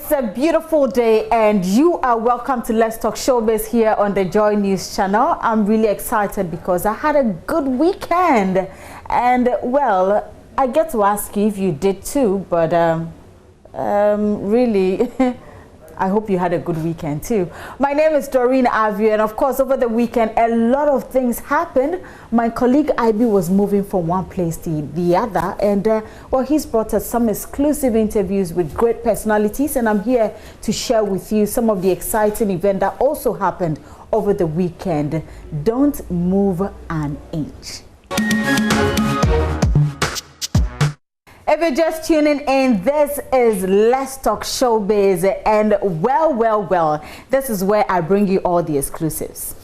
It's a beautiful day and you are welcome to Let's Talk Showbiz here on the JoyNews channel. I'm really excited because I had a good weekend and well, I get to ask you if you did too, but really I hope you had a good weekend too. My name is Doreen Avio, and of course over the weekend a lot of things happened. My colleague Avio was moving from one place to the other, and well, he's brought us some exclusive interviews with great personalities, and I'm here to share with you some of the exciting events that also happened over the weekend. Don't move an inch. If you're just tuning in, this is Let's Talk Showbiz, and well, this is where I bring you all the exclusives.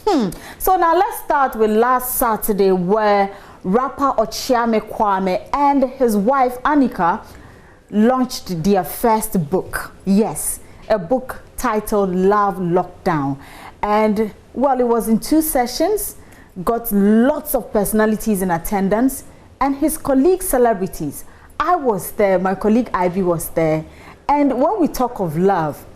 So now let's start with last Saturday, where rapper Quofi Kyeame and his wife Annika launched their first book. Yes, a book titled Love Lockdown. And well, it was in 2 sessions, got lots of personalities in attendance, and his colleague celebrities. I was there, my colleague Ivy was there, and when we talk of love,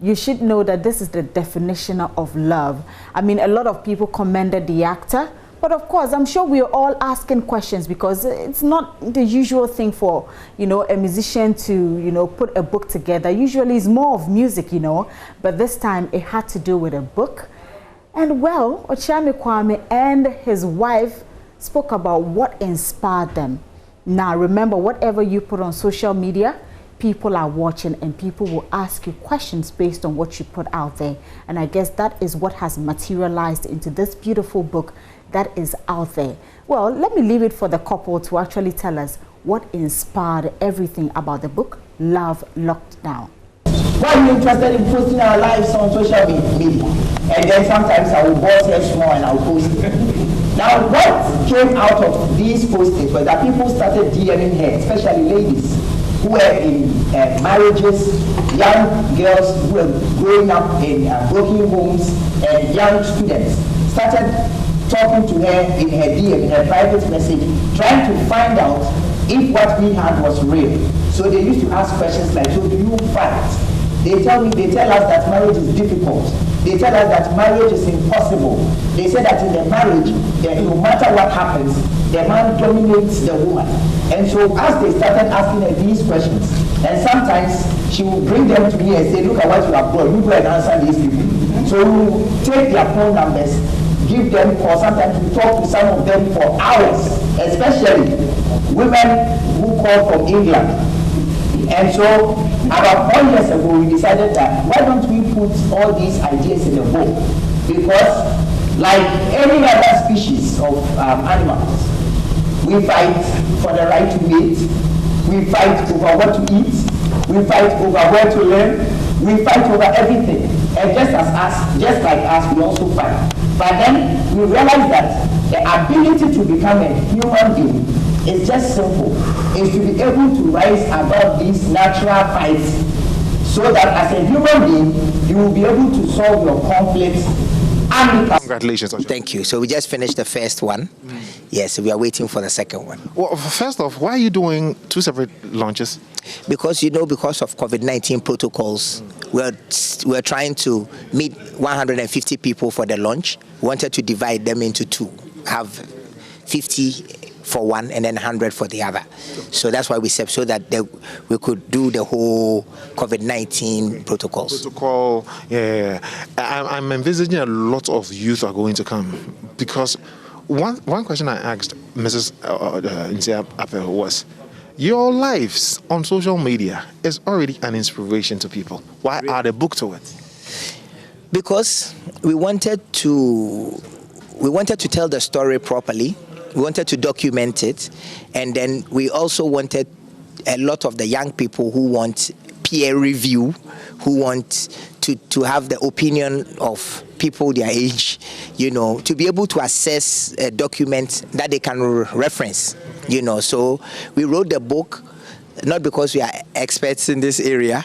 you should know that this is the definition of love. I mean, a lot of people commended the actor, but of course, I'm sure we're all asking questions because it's not the usual thing for, you know, a musician to, you know, put a book together. Usually it's more of music, you know, but this time it had to do with a book. And well, Quofi Kyeame and his wife spoke about what inspired them. Now, remember, whatever you put on social media, people are watching and people will ask you questions based on what you put out there. And I guess that is what has materialized into this beautiful book that is out there. Well, let me leave it for the couple to actually tell us what inspired everything about the book, Love Lockdown. Why are you interested in posting our lives on social media? And then sometimes I will boss here small and I'll post it. Now, what came out of these postings was that people started DMing her, especially ladies who were in marriages, young girls who were growing up in broken homes, and young students started talking to her in her DM, in her private message, trying to find out if what we had was real. So they used to ask questions like, so do you fight? They tell us that marriage is difficult. They tell us that marriage is impossible. They say that in the marriage, no matter what happens, the man dominates the woman. And so as they started asking her these questions, and sometimes she will bring them to me and say, look at what you have brought, you go and answer these people. So we will take their phone numbers, give them calls, sometimes we talk to some of them for hours, especially women who call from England. And so about 4 years ago, we decided that why don't we put all these ideas in a book? Because like any other species of animals, we fight for the right to mate, we fight over what to eat, we fight over where to learn, we fight over everything. And just like us, we also fight. But then we realized that the ability to become a human being is just simple. Is to be able to rise above these natural fights so that as a human being, you will be able to solve your conflicts. Congratulations. Thank you. So we just finished the first one. Yes, we are waiting for the second one. Well, first off, why are you doing 2 separate launches? Because, you know, because of COVID-19 protocols, we're trying to meet 150 people for the launch. We wanted to divide them into 2, have 50 for one and then 100 for the other. So that's why we said so that we could do the whole COVID-19 protocols. Yeah. I'm envisaging a lot of youth are going to come because one question I asked Mrs. Nsia was, your lives on social media is already an inspiration to people. Why add a book to it? Because we wanted to tell the story properly. We wanted to document it, and then we also wanted a lot of the young people who want peer review, who want to have the opinion of people their age, you know, to be able to assess a document that they can reference, you know. So we wrote the book not because we are experts in this area,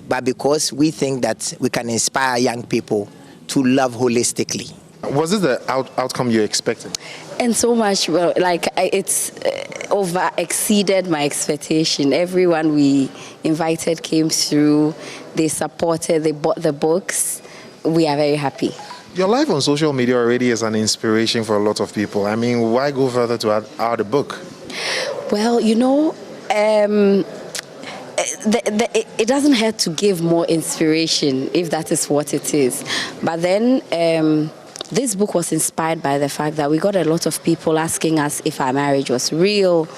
but because we think that we can inspire young people to love holistically. Was this the outcome you expected? And so much, well, like it's over exceeded my expectation. Everyone we invited came through. they supported, they bought the books. We are very happy. Your life on social media already is an inspiration for a lot of people. I mean, why go further to add a book? Well, you know, it doesn't hurt to give more inspiration if that is what it is. But then this book was inspired by the fact that we got a lot of people asking us if our marriage was real,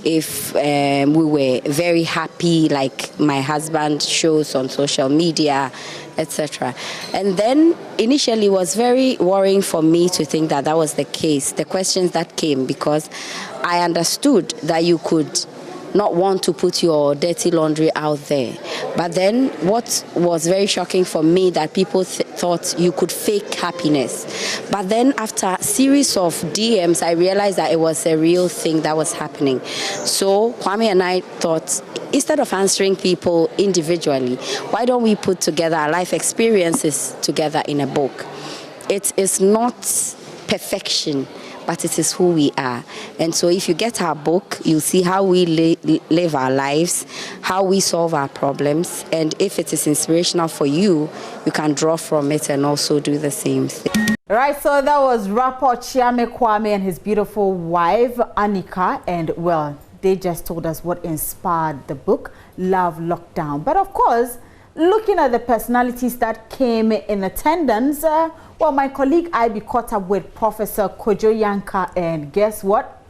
if we were very happy like my husband shows on social media, etc. And then initially it was very worrying for me to think that that was the case, the questions that came, because I understood that you could not want to put your dirty laundry out there. But then what was very shocking for me that people thought you could fake happiness. But then after a series of DMs, I realized that it was a real thing that was happening. So Kyeame and I thought, instead of answering people individually, why don't we put together our life experiences together in a book? It is not perfection, but it is who we are. And so if you get our book, you'll see how we live our lives, how we solve our problems, and if it is inspirational for you, you can draw from it and also do the same thing. Right, so that was rapper Kyeame and his beautiful wife, Anika, and well, they just told us what inspired the book, Love Lockdown. But of course, looking at the personalities that came in attendance, well, my colleague Ivy caught up with Professor Kyeame, and guess what?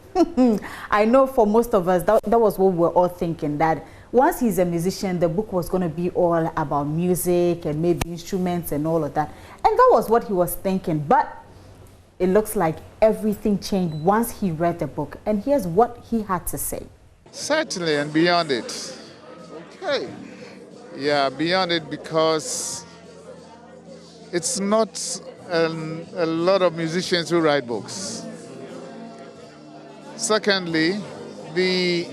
I know for most of us, that was what we were all thinking, that once he's a musician, the book was going to be all about music and maybe instruments and all of that. And that was what he was thinking. But it looks like everything changed once he read the book. And here's what he had to say. Certainly, and beyond it. Okay. Yeah, beyond it, because it's not a lot of musicians who write books. Secondly, the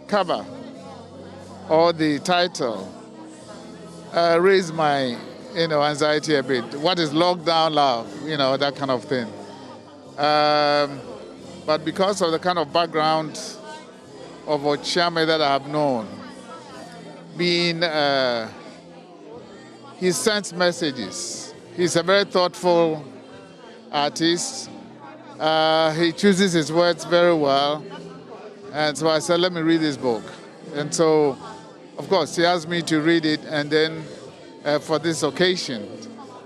cover or the title raised my anxiety a bit. What is lockdown love? That kind of thing. But because of the kind of background of Kyeame that I have known, being he sends messages. He's a very thoughtful artist. He chooses his words very well. And so I said, let me read this book. And so, of course, he asked me to read it, and then for this occasion.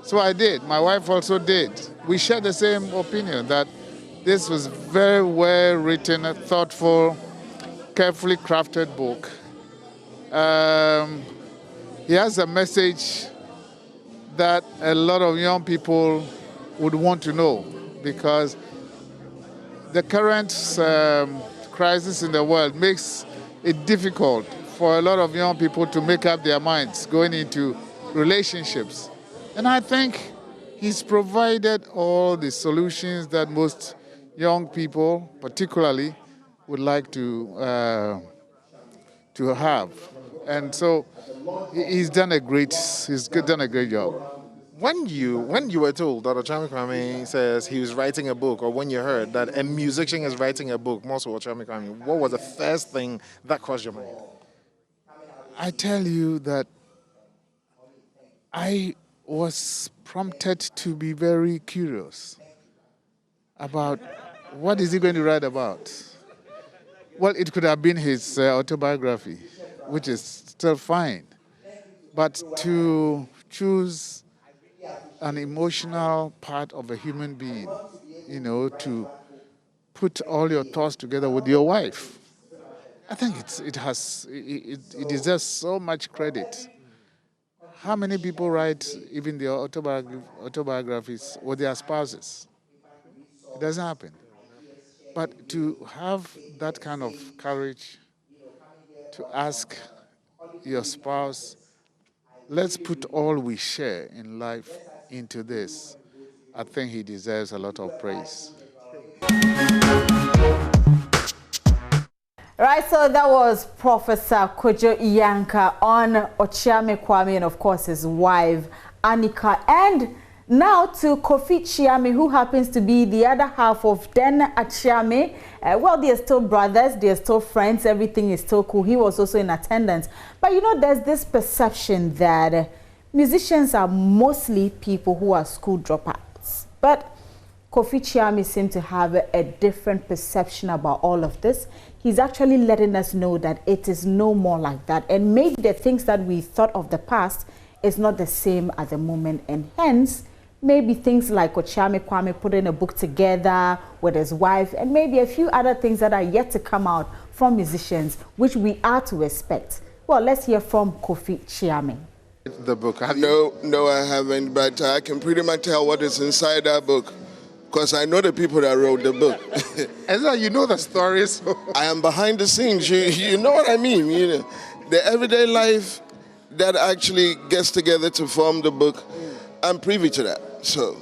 So I did. My wife also did. We shared the same opinion that this was very well written, a thoughtful, carefully crafted book. He has a message that a lot of young people would want to know, because the current crisis in the world makes it difficult for a lot of young people to make up their minds going into relationships. And I think he's provided all the solutions that most young people, particularly, would like to have. And so he's done a great job. When you were told that Kyeame says he was writing a book, or when you heard that a musician is writing a book, more so Kyeame, what was the first thing that crossed your mind? I tell you that I was prompted to be very curious about what is he going to write about. Well, it could have been his autobiography, which is still fine. But to choose an emotional part of a human being, to put all your thoughts together with your wife, I think it deserves so much credit. How many people write even their autobiographies with their spouses? It doesn't happen. But to have that kind of courage to ask your spouse, let's put all we share in life into this, I think he deserves a lot of praise. Right, so that was Professor Kyeame on Kyeame and of course his wife Anika, and Now to Quofi Kyeame, who happens to be the other half of Den Kyeame. Well, they are still brothers, they are still friends, everything is still cool. He was also in attendance. But you know, there's this perception that musicians are mostly people who are school dropouts. But Quofi Kyeame seems to have a different perception about all of this. He's actually letting us know that it is no more like that. And maybe the things that we thought of the past is not the same at the moment. And hence, maybe things like Kyeame putting a book together with his wife, and maybe a few other things that are yet to come out from musicians, which we are to expect. Well, let's hear from Quofi Kyeame. The book. No, I haven't, but I can pretty much tell what is inside that book, because I know the people that wrote the book. And so you know the stories. I am behind the scenes. You know what I mean? You know, the everyday life that actually gets together to form the book. I'm privy to that. So,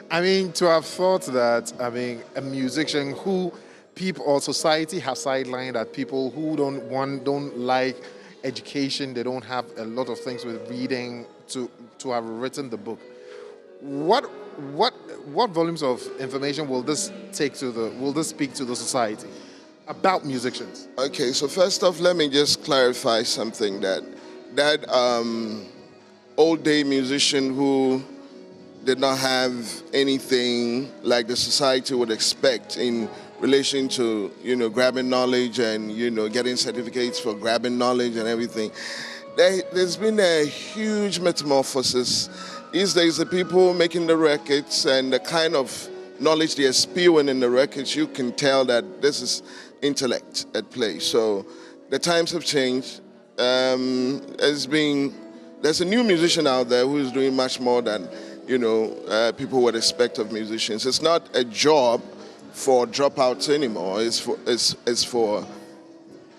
I mean, to have thought that, I mean, a musician who people or society have sidelined, that people who don't like education, they don't have a lot of things with reading, to have written the book. What volumes of information will this speak to the society about musicians? Okay, so first off, let me just clarify something that old day musician who did not have anything like the society would expect in relation to, you know, grabbing knowledge and, you know, getting certificates for grabbing knowledge and everything. There's been a huge metamorphosis. These days, the people making the records and the kind of knowledge they're spewing in the records, you can tell that this is intellect at play. So the times have changed. There's a new musician out there who is doing much more than, you know, people would expect of musicians. It's not a job for dropouts anymore. It's for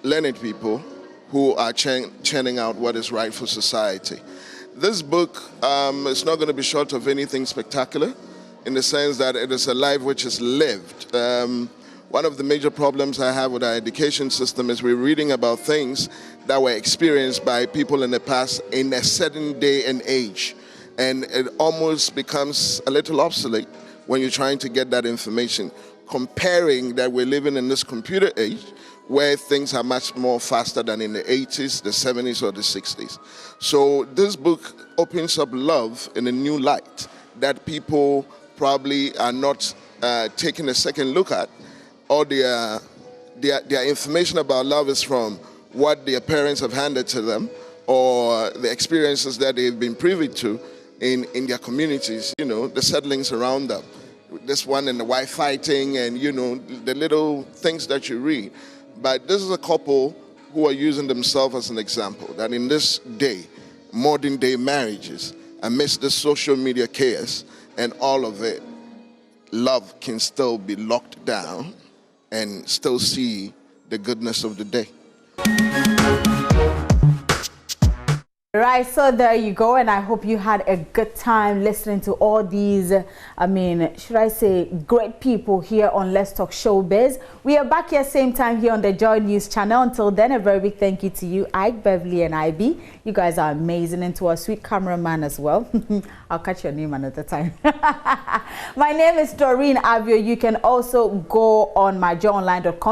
learned people who are churning out what is right for society. This book is not going to be short of anything spectacular, in the sense that it is a life which is lived. One of the major problems I have with our education system is we're reading about things that were experienced by people in the past in a certain day and age. And it almost becomes a little obsolete when you're trying to get that information, comparing that we're living in this computer age where things are much more faster than in the 80s, the 70s, or the 60s. So this book opens up love in a new light that people probably are not taking a second look at. All their information about love is from what their parents have handed to them, or the experiences that they've been privy to in their communities, you know, the settlings around them. This one and the wife fighting and, you know, the little things that you read. But this is a couple who are using themselves as an example, that in this day, modern day marriages, amidst the social media chaos and all of it, love can still be locked down and still see the goodness of the day. Right, so there you go, and I hope you had a good time listening to all these, I mean, should I say, great people here on Let's Talk Showbiz. We are back here same time here on the JoyNews channel. Until then, a very big thank you to you, Ike, Beverly, and IB. You guys are amazing, and to our sweet cameraman as well. I'll catch your name another time. My name is Doreen Avio. You can also go on myjoyonline.com.